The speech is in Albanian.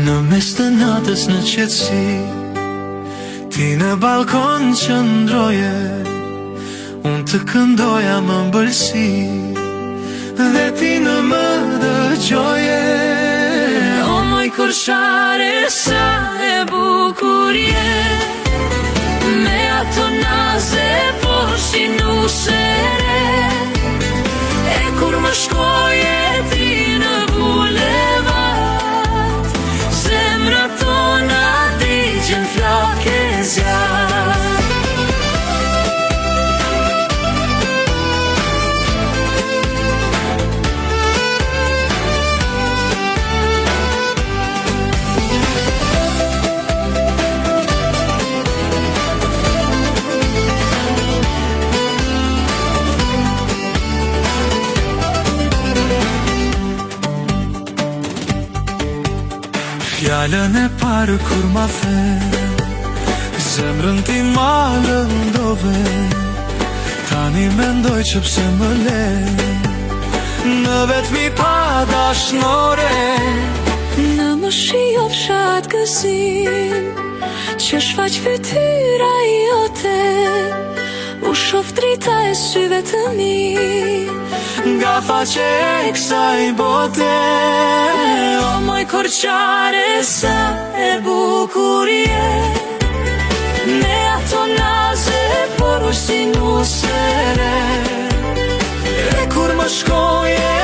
Në mes të natës në qetësi, ti në balkon qëndroje, unë të këndoja më mbëlsi, dhe ti në më dëgjoje. O moj kërshare, sa e bukur je, me ato naze po si nusere, e kur më shkoje ti në bulevard, zemra tona digjen flake zjarë. Fjallën e parë kur ma the, zemrën ti ma lëndove, tani mendoj që pse më le, në vetmi pa dashnore. Në më shijov shat gëzim, që shfaq fytyra jote, u shof drita e syve të mi, nga faqe e kësaj bote. O moj korçare, sa e bukur je, me ato naze por si nusere, E kur më shkoje